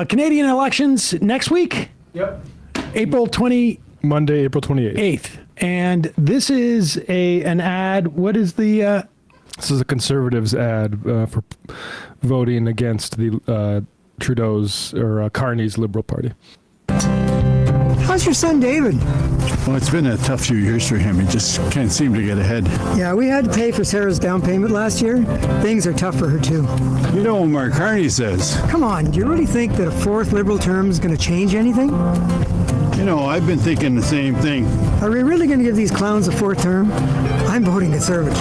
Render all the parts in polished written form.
Canadian elections next week. Yep. Monday, April 28th. And this is an ad. What is the... This is a Conservatives ad for voting against the Trudeau's or Carney's Liberal Party. How's your son, David? Well, it's been a tough few years for him. He just can't seem to get ahead. Yeah, we had to pay for Sarah's down payment last year. Things are tough for her, too. You know what Mark Carney says. Come on, do you really think that a fourth Liberal term is going to change anything? You know, I've been thinking the same thing. Are we really going to give these clowns a fourth term? I'm voting Conservative.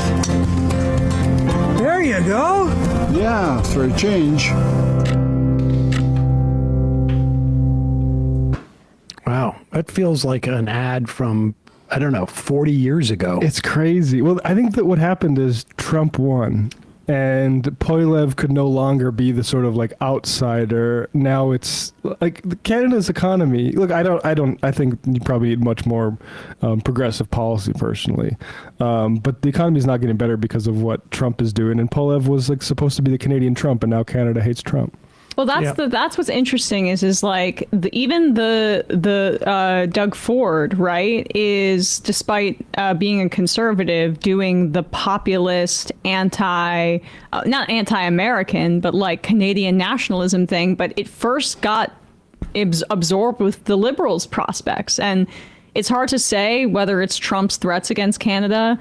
There you go. Yeah, for a change. Wow, that feels like an ad from, I don't know, 40 years ago. It's crazy. Well, I think that what happened is Trump won, and Poilievre could no longer be the sort of like outsider. Now it's like Canada's economy. Look, I think you probably need much more progressive policy personally. But the economy is not getting better because of what Trump is doing. And Poilievre was like supposed to be the Canadian Trump, and now Canada hates Trump. Well, that's what's interesting is like even the Doug Ford, right, is despite being a conservative, doing the populist not anti-American, but like Canadian nationalism thing. But it first got absorbed with the Liberals' prospects, and it's hard to say whether it's Trump's threats against Canada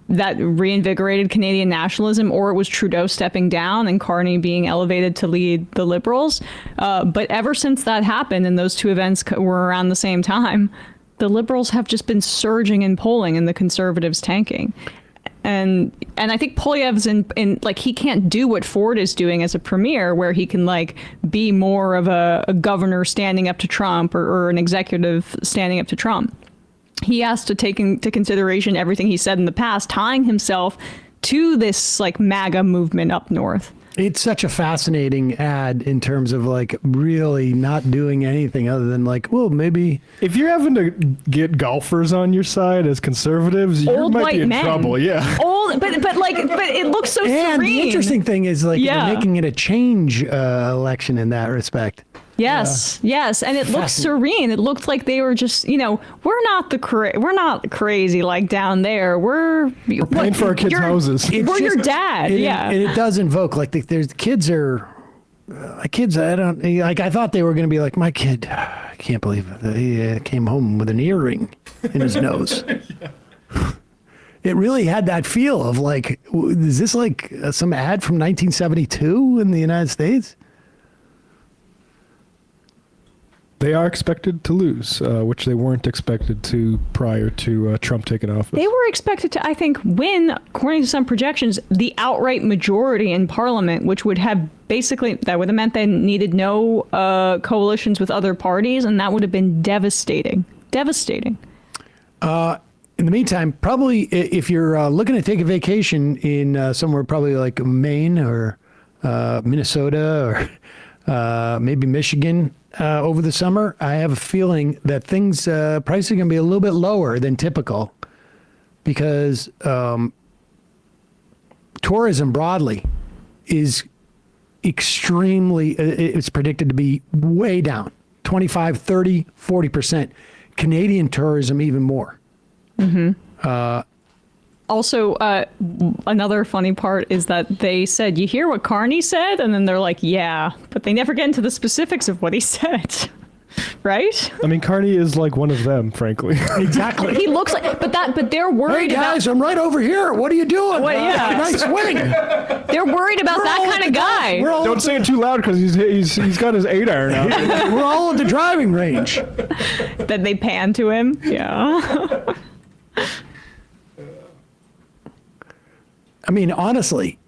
that reinvigorated Canadian nationalism, or it was Trudeau stepping down and Carney being elevated to lead the Liberals. But ever since that happened, and those two events were around the same time, the Liberals have just been surging in polling and the Conservatives tanking. And I think Poilievre's in like, he can't do what Ford is doing as a premier, where he can like be more of a governor standing up to Trump or an executive standing up to Trump. He has to take into consideration everything he said in the past, tying himself to this like MAGA movement up north. It's such a fascinating ad in terms of like really not doing anything other than like, well, maybe if you're having to get golfers on your side as conservatives, you might be in trouble. Yeah. Old, but it looks so serene. And the interesting thing is like they're making it a change election in that respect. Yes, yes, and it looked serene. It looked like they were just, we're not crazy like down there. We're paying for our kids' houses. We're your dad. And it does invoke like there's kids are. My kids, I thought they were going to be like, my kid, I can't believe he came home with an earring in his nose. It really had that feel of like, is this like some ad from 1972 in the United States? They are expected to lose, which they weren't expected to prior to Trump taking office. They were expected to, I think, win, according to some projections, the outright majority in Parliament, which would have that would have meant they needed no coalitions with other parties, and that would have been devastating. Devastating. In the meantime, probably if you're looking to take a vacation in somewhere probably like Maine or Minnesota or maybe Michigan, over the summer, I have a feeling that prices are going to be a little bit lower than typical because tourism broadly is it's predicted to be way down, 25, 30, 40%. Canadian tourism even more. Mm-hmm. Also, another funny part is that they said, you hear what Carney said? And then they're like, yeah, but they never get into the specifics of what he said. Right? I mean, Carney is like one of them, frankly. Exactly. He looks like, but they're worried about... Hey guys, I'm right over here. What are you doing? Nice swing. They're worried about that kind of guy. Don't say it too loud because he's got his 8-iron out. We're all at the driving range. Then they pan to him. Yeah. I mean, honestly,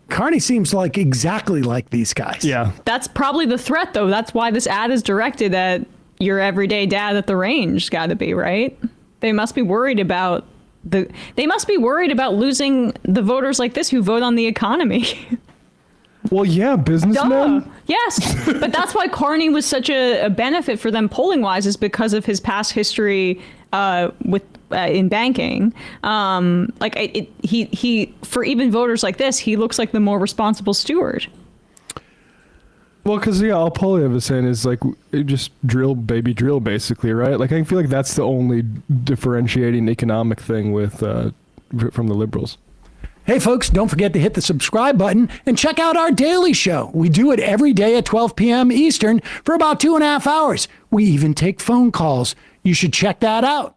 Carney seems like exactly like these guys. Yeah. That's probably the threat, though. That's why this ad is directed at your everyday dad at the range. Got to be, right? They must be worried about losing the voters like this who vote on the economy. Well, yeah, businessmen. Duh. Yes, but that's why Carney was such a benefit for them polling wise, is because of his past history in banking. He for even voters like this, he looks like the more responsible steward. Well, because all Polyev is saying is like just drill, baby, drill, basically, right? Like I feel like that's the only differentiating economic thing with from the liberals. Hey, folks, don't forget to hit the subscribe button and check out our daily show. We do it every day at 12 p.m. Eastern for about 2.5 hours. We even take phone calls. You should check that out.